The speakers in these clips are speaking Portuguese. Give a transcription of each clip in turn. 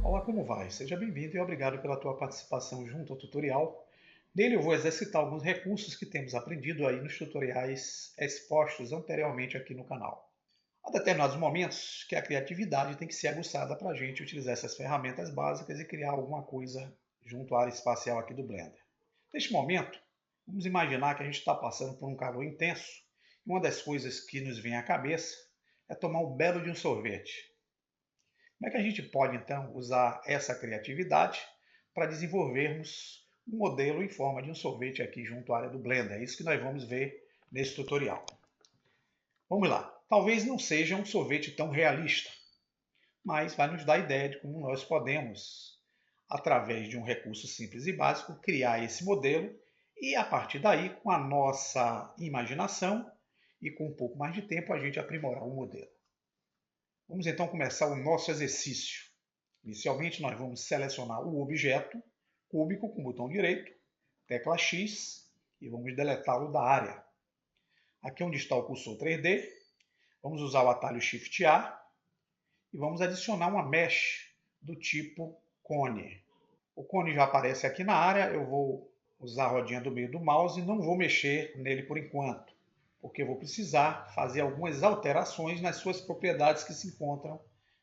Olá, como vai? Seja bem-vindo e obrigado pela tua participação junto ao tutorial. Nele eu vou exercitar alguns recursos que temos aprendido aí nos tutoriais expostos anteriormente aqui no canal. Há determinados momentos que a criatividade tem que ser aguçada para a gente utilizar essas ferramentas básicas e criar alguma coisa junto à área espacial aqui do Blender. Neste momento, vamos imaginar que a gente está passando por um calor intenso e uma das coisas que nos vem à cabeça é tomar um belo de um sorvete. Como é que a gente pode, então, usar essa criatividade para desenvolvermos um modelo em forma de um sorvete aqui junto à área do Blender? É isso que nós vamos ver nesse tutorial. Vamos lá. Talvez não seja um sorvete tão realista, mas vai nos dar ideia de como nós podemos, através de um recurso simples e básico, criar esse modelo e, a partir daí, com a nossa imaginação e com um pouco mais de tempo, a gente aprimorar o modelo. Vamos então começar o nosso exercício. Inicialmente, nós vamos selecionar o objeto cúbico com o botão direito, tecla X, e vamos deletá-lo da área. Aqui onde está o cursor 3D, vamos usar o atalho Shift A e vamos adicionar uma mesh do tipo cone. O cone já aparece aqui na área, eu vou usar a rodinha do meio do mouse e não vou mexer nele por enquanto, porque eu vou precisar fazer algumas alterações nas suas propriedades que se encontram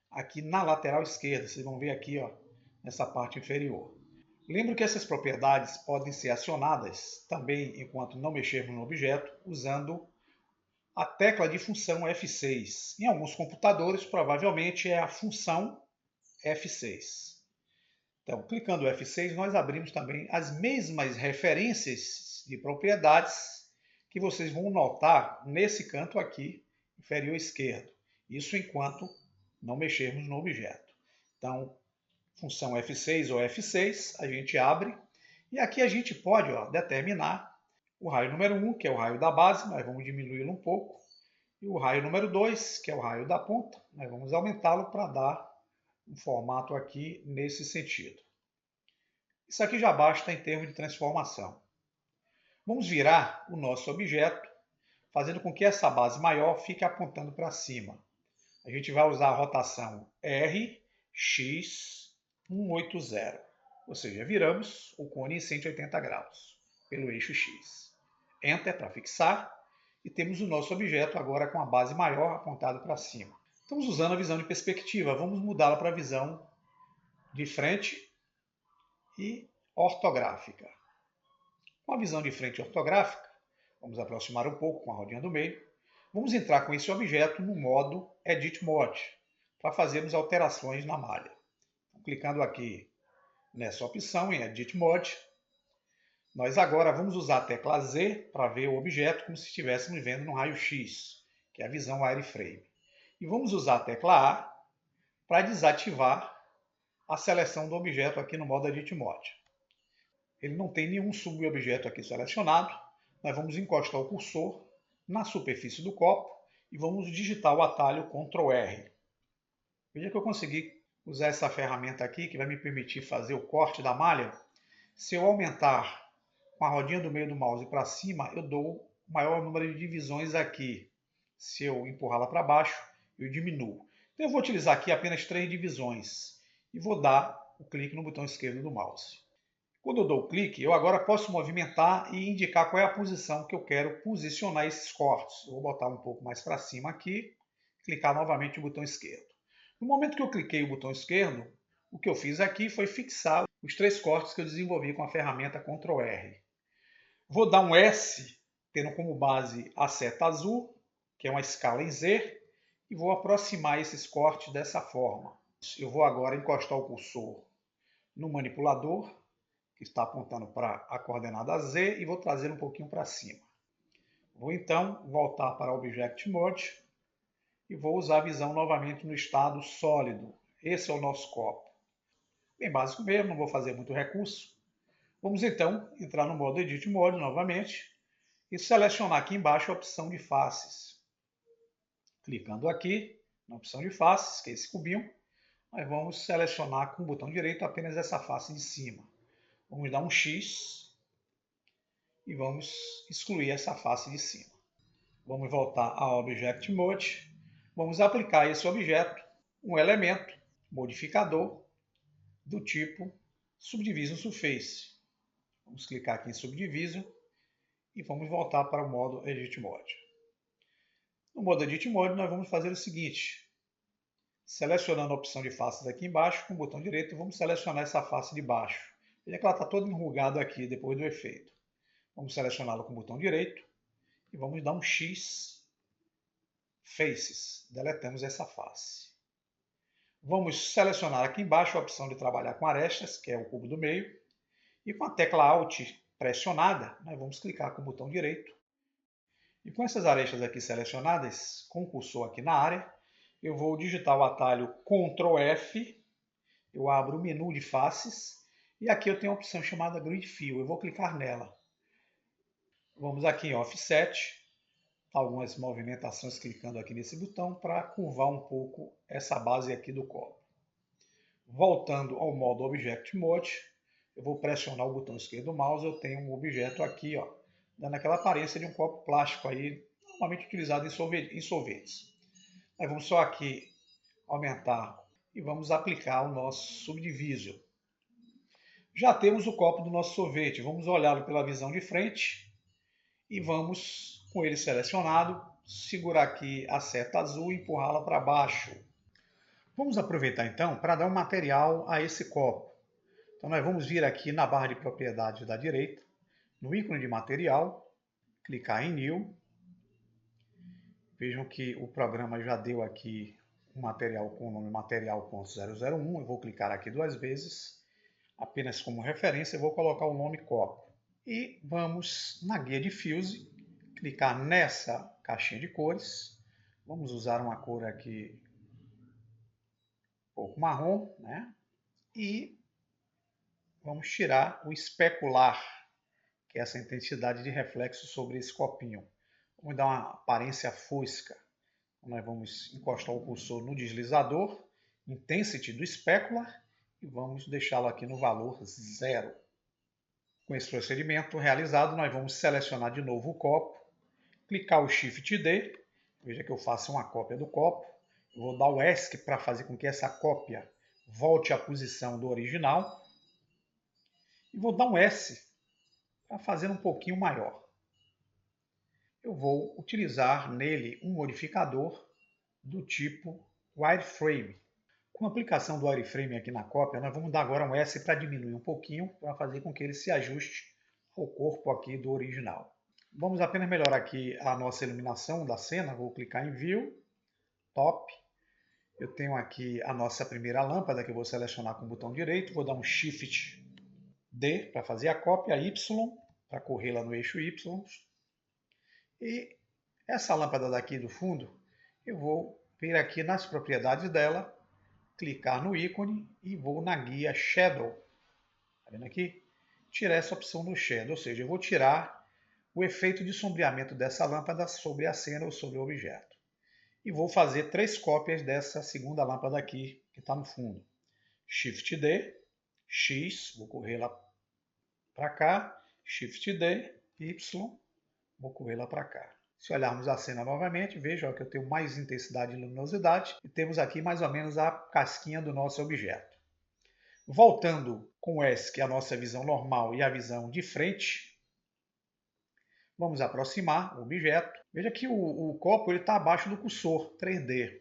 aqui na lateral esquerda. Vocês vão ver aqui, ó, nessa parte inferior. Lembro que essas propriedades podem ser acionadas também enquanto não mexermos no objeto, usando a tecla de função F6. Em alguns computadores, provavelmente é a função F6. Então, clicando F6, nós abrimos também as mesmas referências de propriedades que vocês vão notar nesse canto aqui, inferior esquerdo. Isso enquanto não mexermos no objeto. Então, função F6 ou F6, a gente abre e aqui a gente pode determinar o raio número 1, que é o raio da base, nós vamos diminuí-lo um pouco, e o raio número 2, que é o raio da ponta, nós vamos aumentá-lo para dar um formato aqui nesse sentido. Isso aqui já basta em termos de transformação. Vamos virar o nosso objeto, fazendo com que essa base maior fique apontando para cima. A gente vai usar a rotação RX180, ou seja, viramos o cone em 180 graus pelo eixo X. Enter para fixar e temos o nosso objeto agora com a base maior apontada para cima. Estamos usando a visão de perspectiva, vamos mudá-la para a visão de frente e ortográfica. Com a visão de frente ortográfica, vamos aproximar um pouco com a rodinha do meio, vamos entrar com esse objeto no modo Edit Mode, para fazermos alterações na malha. Então, clicando aqui nessa opção, em Edit Mode, nós agora vamos usar a tecla Z para ver o objeto como se estivéssemos vendo no raio-x, que é a visão wireframe. E vamos usar a tecla A para desativar a seleção do objeto aqui no modo Edit Mode. Ele não tem nenhum subobjeto aqui selecionado. Nós vamos encostar o cursor na superfície do copo e vamos digitar o atalho Ctrl R. Veja que eu consegui usar essa ferramenta aqui que vai me permitir fazer o corte da malha. Se eu aumentar com a rodinha do meio do mouse para cima, eu dou o maior número de divisões aqui. Se eu empurrá-la para baixo, eu diminuo. Então eu vou utilizar aqui apenas 3 divisões e vou dar o clique no botão esquerdo do mouse. Quando eu dou o clique, eu agora posso movimentar e indicar qual é a posição que eu quero posicionar esses cortes. Eu vou botar um pouco mais para cima aqui, clicar novamente no botão esquerdo. No momento que eu cliquei o botão esquerdo, o que eu fiz aqui foi fixar os 3 cortes que eu desenvolvi com a ferramenta Ctrl R. Vou dar um S, tendo como base a seta azul, que é uma escala em Z, e vou aproximar esses cortes dessa forma. Eu vou agora encostar o cursor no manipulador, que está apontando para a coordenada Z, e vou trazer um pouquinho para cima. Vou então voltar para o Object Mode e vou usar a visão novamente no estado sólido. Esse é o nosso copo. Bem básico mesmo, não vou fazer muito recurso. Vamos então entrar no modo Edit Mode novamente e selecionar aqui embaixo a opção de faces. Clicando aqui na opção de faces, que é esse cubinho, nós vamos selecionar com o botão direito apenas essa face de cima. Vamos dar um X e vamos excluir essa face de cima. Vamos voltar ao Object Mode. Vamos aplicar a esse objeto um elemento, modificador, do tipo Subdivision Surface. Vamos clicar aqui em Subdivision e vamos voltar para o modo Edit Mode. No modo Edit Mode, nós vamos fazer o seguinte. Selecionando a opção de faces aqui embaixo, com o botão direito, vamos selecionar essa face de baixo. Veja que ela está toda enrugada aqui depois do efeito. Vamos selecioná-la com o botão direito e vamos dar um X Faces. Deletamos essa face. Vamos selecionar aqui embaixo a opção de trabalhar com arestas, que é o cubo do meio. E com a tecla Alt pressionada, nós vamos clicar com o botão direito. E com essas arestas aqui selecionadas, com o cursor aqui na área, eu vou digitar o atalho Ctrl F, eu abro o menu de faces, e aqui eu tenho a opção chamada Grid Fill, eu vou clicar nela. Vamos aqui em Offset, algumas movimentações clicando aqui nesse botão para curvar um pouco essa base aqui do copo. Voltando ao modo Object Mode, eu vou pressionar o botão esquerdo do mouse, eu tenho um objeto aqui, ó, dando aquela aparência de um copo plástico aí, normalmente utilizado em sorvetes. Nós vamos só aqui aumentar e vamos aplicar o nosso Subdivision. Já temos o copo do nosso sorvete, vamos olhá-lo pela visão de frente e vamos, com ele selecionado, segurar aqui a seta azul e empurrá-la para baixo. Vamos aproveitar então para dar um material a esse copo. Então nós vamos vir aqui na barra de propriedades da direita, no ícone de material, clicar em New. Vejam que o programa já deu aqui um material com o nome material.001. Eu vou clicar aqui 2 vezes, apenas como referência, eu vou colocar o nome copo. E vamos na guia de Fuse, clicar nessa caixinha de cores. Vamos usar uma cor aqui um pouco marrom, né? E vamos tirar o especular, que é essa intensidade de reflexo sobre esse copinho. Vamos dar uma aparência fosca. Nós vamos encostar o cursor no deslizador, Intensity do Specular, e vamos deixá-lo aqui no valor 0. Com esse procedimento realizado, nós vamos selecionar de novo o copo, clicar o Shift D, veja que eu faço uma cópia do copo, eu vou dar o ESC para fazer com que essa cópia volte à posição do original, e vou dar um S para fazer um pouquinho maior. Eu vou utilizar nele um modificador do tipo Wireframe. Com a aplicação do Wireframe aqui na cópia, nós vamos dar agora um S para diminuir um pouquinho, para fazer com que ele se ajuste ao corpo aqui do original. Vamos apenas melhorar aqui a nossa iluminação da cena. Vou clicar em View, Top. Eu tenho aqui a nossa primeira lâmpada que eu vou selecionar com o botão direito. Vou dar um Shift D para fazer a cópia, Y para corrê-la no eixo Y. E essa lâmpada daqui do fundo, eu vou vir aqui nas propriedades dela, clicar no ícone e vou na guia Shadow. Tá vendo aqui? Tirar essa opção do Shadow, ou seja, eu vou tirar o efeito de sombreamento dessa lâmpada sobre a cena ou sobre o objeto. E vou fazer 3 cópias dessa segunda lâmpada aqui, que está no fundo. Shift D, X, vou correr lá para cá, Shift D, Y, vou correr lá para cá. Se olharmos a cena novamente, veja que eu tenho mais intensidade e luminosidade e temos aqui mais ou menos a casquinha do nosso objeto. Voltando com o ESC a nossa visão normal e a visão de frente, vamos aproximar o objeto. Veja que o copo está abaixo do cursor 3D.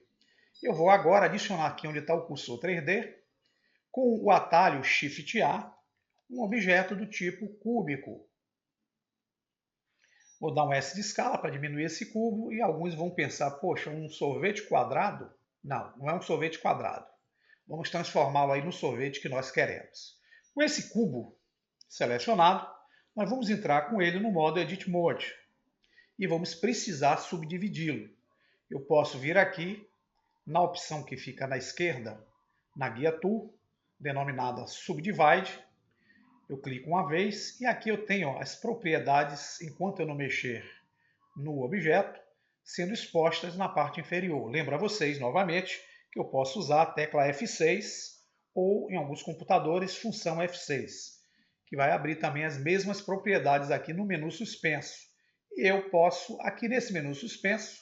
Eu vou agora adicionar aqui onde está o cursor 3D, com o atalho Shift A, um objeto do tipo cúbico. Vou dar um S de escala para diminuir esse cubo e alguns vão pensar, poxa, um sorvete quadrado? Não, não é um sorvete quadrado. Vamos transformá-lo aí no sorvete que nós queremos. Com esse cubo selecionado, nós vamos entrar com ele no modo Edit Mode e vamos precisar subdividi-lo. Eu posso vir aqui na opção que fica na esquerda, na guia Tool, denominada Subdivide. Eu clico uma vez e aqui eu tenho as propriedades, enquanto eu não mexer no objeto, sendo expostas na parte inferior. Lembro a vocês, novamente, que eu posso usar a tecla F6 ou, em alguns computadores, função F6, que vai abrir também as mesmas propriedades aqui no menu suspenso. E eu posso, aqui nesse menu suspenso,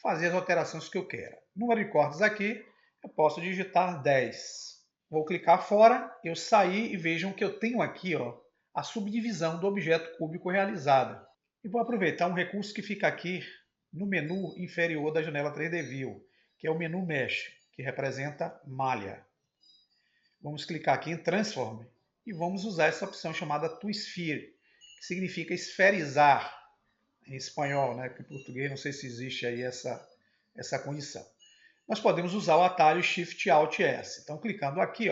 fazer as alterações que eu quero. Número de cortes aqui, eu posso digitar 10. Vou clicar fora, eu saí e vejam que eu tenho aqui a subdivisão do objeto cúbico realizada. E vou aproveitar um recurso que fica aqui no menu inferior da janela 3D View, que é o menu Mesh, que representa malha. Vamos clicar aqui em Transform e vamos usar essa opção chamada To Sphere, que significa esferizar em espanhol, né? Porque em português não sei se existe aí essa condição. Nós podemos usar o atalho Shift Alt S. Então, clicando aqui,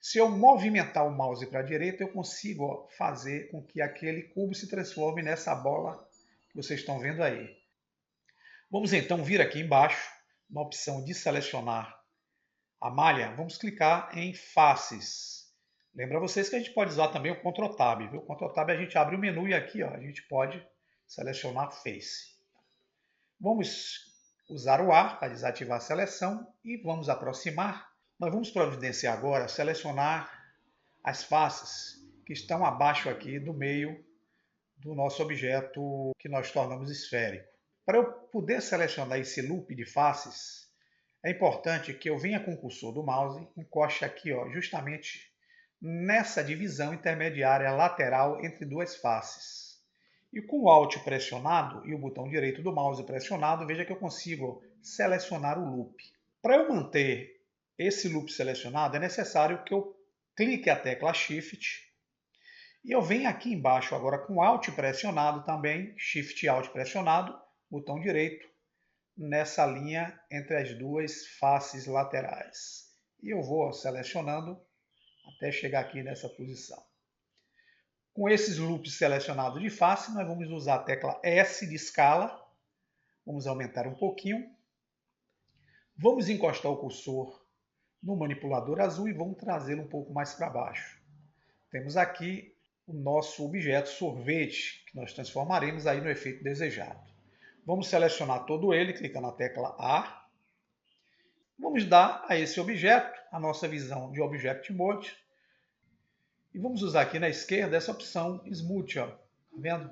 se eu movimentar o mouse para a direita, eu consigo fazer com que aquele cubo se transforme nessa bola que vocês estão vendo aí. Vamos então vir aqui embaixo, na opção de selecionar a malha, vamos clicar em faces. Lembra vocês que a gente pode usar também o Ctrl Tab, viu? Ctrl Tab a gente abre o menu e aqui a gente pode selecionar Face. Vamos usar o A para desativar a seleção e vamos aproximar. Nós vamos providenciar agora selecionar as faces que estão abaixo aqui do meio do nosso objeto que nós tornamos esférico. Para eu poder selecionar esse loop de faces, é importante que eu venha com o cursor do mouse, encoste aqui justamente nessa divisão intermediária lateral entre duas faces. E com o Alt pressionado e o botão direito do mouse pressionado, veja que eu consigo selecionar o loop. Para eu manter esse loop selecionado, é necessário que eu clique a tecla Shift e eu venho aqui embaixo agora com Alt pressionado também, Shift Alt pressionado, botão direito, nessa linha entre as duas faces laterais. E eu vou selecionando até chegar aqui nessa posição. Com esses loops selecionados de face, nós vamos usar a tecla S de escala. Vamos aumentar um pouquinho. Vamos encostar o cursor no manipulador azul e vamos trazê-lo um pouco mais para baixo. Temos aqui o nosso objeto sorvete, que nós transformaremos aí no efeito desejado. Vamos selecionar todo ele, clicando na tecla A. Vamos dar a esse objeto a nossa visão de Object Mode. E vamos usar aqui na esquerda essa opção Smooth. Tá vendo?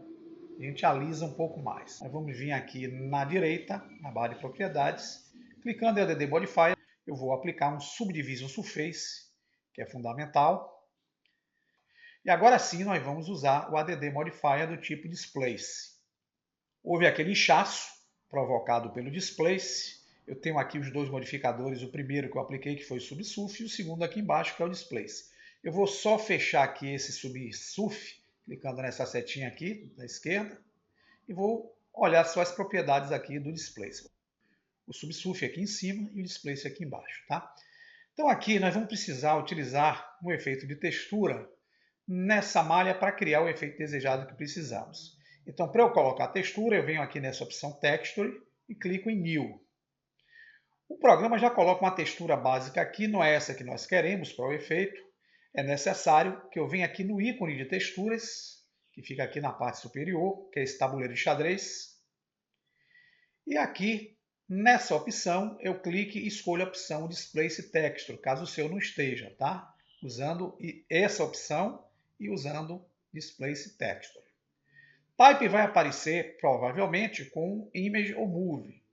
A gente alisa um pouco mais. Aí vamos vir aqui na direita, na barra de propriedades. Clicando em ADD Modifier, eu vou aplicar um Subdivision Surface, que é fundamental. E agora sim nós vamos usar o ADD Modifier do tipo Displace. Houve aquele inchaço provocado pelo Displace. Eu tenho aqui os dois modificadores, o primeiro que eu apliquei, que foi o Subsurf, e o segundo aqui embaixo, que é o Displace. Eu vou só fechar aqui esse Subsurf, clicando nessa setinha aqui da esquerda, e vou olhar só as propriedades aqui do Displace. O Subsurf aqui em cima e o Displace aqui embaixo. Tá? Então aqui nós vamos precisar utilizar um efeito de textura nessa malha para criar o efeito desejado que precisamos. Então, para eu colocar a textura, eu venho aqui nessa opção Texture e clico em New. O programa já coloca uma textura básica aqui, não é essa que nós queremos para o efeito. É necessário que eu venha aqui no ícone de texturas, que fica aqui na parte superior, que é esse tabuleiro de xadrez. E aqui, nessa opção, eu clique e escolho a opção Displace Texture, caso o seu não esteja, tá? Usando essa opção e usando Displace Texture. Type vai aparecer, provavelmente, com Image ou Move.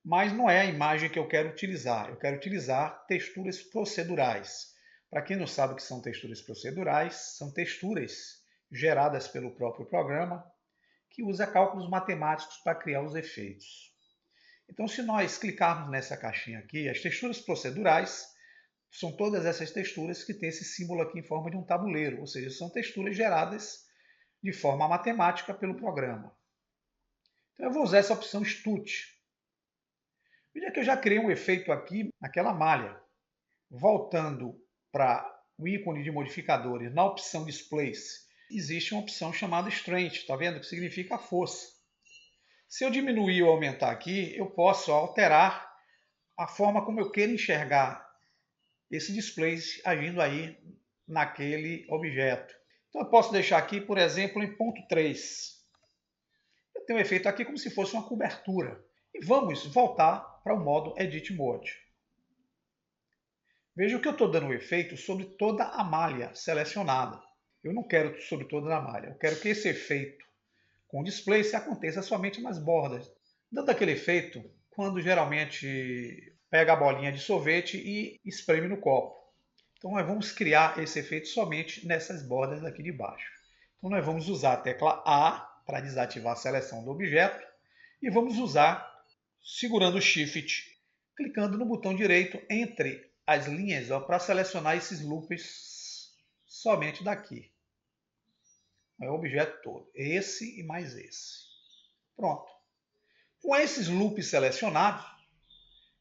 Mas não é a imagem que eu quero utilizar. Eu quero utilizar texturas procedurais. Para quem não sabe o que são texturas procedurais, são texturas geradas pelo próprio programa que usa cálculos matemáticos para criar os efeitos. Então, se nós clicarmos nessa caixinha aqui, as texturas procedurais são todas essas texturas que têm esse símbolo aqui em forma de um tabuleiro, ou seja, são texturas geradas de forma matemática pelo programa. Então, eu vou usar essa opção Stut. Veja que eu já criei um efeito aqui naquela malha. Voltando para o ícone de modificadores, na opção Displace, existe uma opção chamada Strength, está vendo? Que significa força. Se eu diminuir ou aumentar aqui, eu posso alterar a forma como eu quero enxergar esse Displace agindo aí naquele objeto. Então eu posso deixar aqui, por exemplo, em ponto 3. Eu tenho um efeito aqui como se fosse uma cobertura. E vamos voltar para o modo Edit Mode. Veja que eu estou dando um efeito sobre toda a malha selecionada. Eu não quero sobre toda a malha. Eu quero que esse efeito com Displace aconteça somente nas bordas. Dando aquele efeito, quando geralmente pega a bolinha de sorvete e espreme no copo. Então nós vamos criar esse efeito somente nessas bordas aqui de baixo. Então nós vamos usar a tecla A para desativar a seleção do objeto e vamos usar, segurando o Shift, clicando no botão direito entre as linhas para selecionar esses loops somente daqui. É o objeto todo, esse e mais esse. Pronto. Com esses loops selecionados,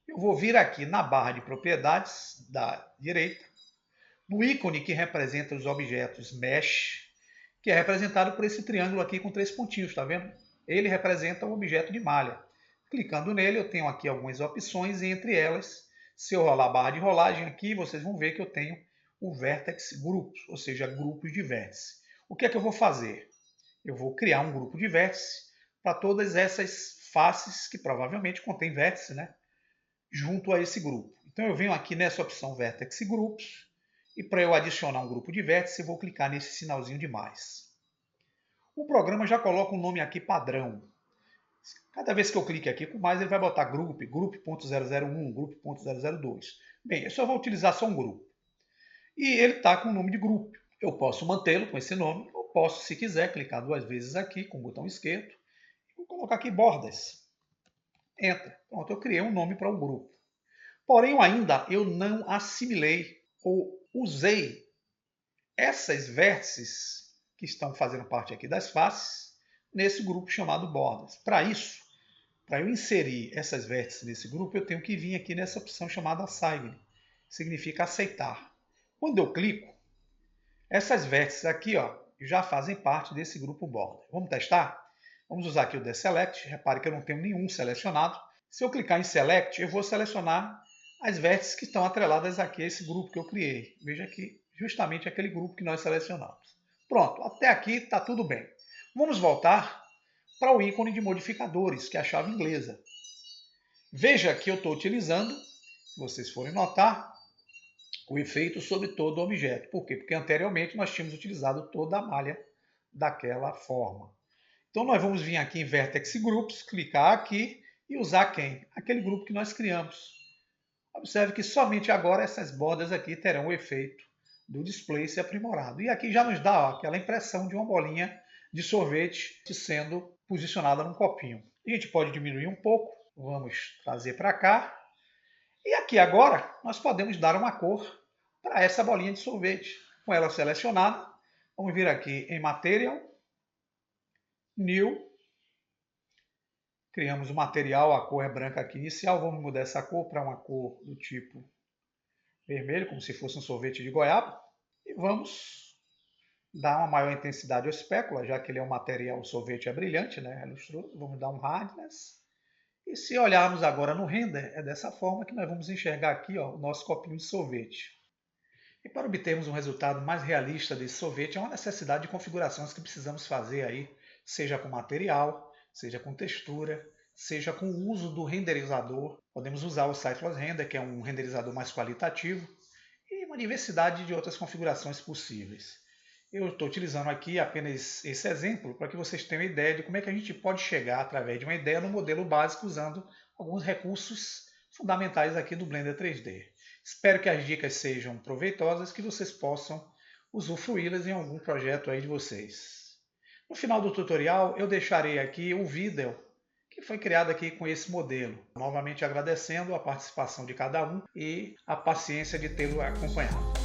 eu vou vir aqui na barra de propriedades da direita, no ícone que representa os objetos Mesh, que é representado por esse triângulo aqui com 3 pontinhos, tá vendo? Ele representa o objeto de malha. Clicando nele, eu tenho aqui algumas opções, e entre elas, se eu rolar a barra de rolagem aqui, vocês vão ver que eu tenho o Vertex Groups, ou seja, grupos de vértice. O que é que eu vou fazer? Eu vou criar um grupo de vértice para todas essas faces que provavelmente contém vértice, né? Junto a esse grupo. Então eu venho aqui nessa opção Vertex Groups e para eu adicionar um grupo de vértice eu vou clicar nesse sinalzinho de mais. O programa já coloca um nome aqui padrão. Cada vez que eu clique aqui com mais ele vai botar group.001, group.002. Bem, eu só vou utilizar só um grupo. E ele está com o nome de grupo. Eu posso mantê-lo com esse nome, ou posso, se quiser, clicar 2 vezes aqui com o botão esquerdo. Vou colocar aqui bordas. Enter. Pronto, eu criei um nome para o grupo. Porém, eu não assimilei ou usei essas vértices que estão fazendo parte aqui das faces nesse grupo chamado bordas. Para isso, para eu inserir essas vértices nesse grupo, eu tenho que vir aqui nessa opção chamada Assign. Significa aceitar. Quando eu clico, essas vértices aqui já fazem parte desse grupo borda. Vamos testar? Vamos usar aqui o Deselect. Repare que eu não tenho nenhum selecionado. Se eu clicar em Select, eu vou selecionar as vértices que estão atreladas aqui a esse grupo que eu criei. Veja aqui, justamente aquele grupo que nós selecionamos. Pronto, até aqui está tudo bem. Vamos voltar para o ícone de modificadores, que é a chave inglesa. Veja que eu estou utilizando, se vocês forem notar, o efeito sobre todo o objeto. Por quê? Porque anteriormente nós tínhamos utilizado toda a malha daquela forma. Então nós vamos vir aqui em Vertex Groups, clicar aqui e usar quem? Aquele grupo que nós criamos. Observe que somente agora essas bordas aqui terão o efeito do displace aprimorado. E aqui já nos dá aquela impressão de uma bolinha de sorvete sendo posicionada num copinho. A gente pode diminuir um pouco, vamos trazer para cá. E aqui agora nós podemos dar uma cor para essa bolinha de sorvete. Com ela selecionada, vamos vir aqui em Material, New, criamos o material, a cor é branca aqui inicial, vamos mudar essa cor para uma cor do tipo vermelho, como se fosse um sorvete de goiaba. E vamos dar uma maior intensidade ao espécula, já que ele é um material, o sorvete é brilhante, né? É lustroso. Vamos dar um hardness. E se olharmos agora no render, é dessa forma que nós vamos enxergar aqui o nosso copinho de sorvete. E para obtermos um resultado mais realista desse sorvete, é uma necessidade de configurações que precisamos fazer aí, seja com material, seja com textura, seja com o uso do renderizador. Podemos usar o Sightless Render, que é um renderizador mais qualitativo, e uma diversidade de outras configurações possíveis. Eu estou utilizando aqui apenas esse exemplo para que vocês tenham uma ideia de como é que a gente pode chegar através de uma ideia no modelo básico usando alguns recursos fundamentais aqui do Blender 3D. Espero que as dicas sejam proveitosas, que vocês possam usufruí-las em algum projeto aí de vocês. No final do tutorial eu deixarei aqui o vídeo que foi criado aqui com esse modelo. Novamente agradecendo a participação de cada um e a paciência de tê-lo acompanhado.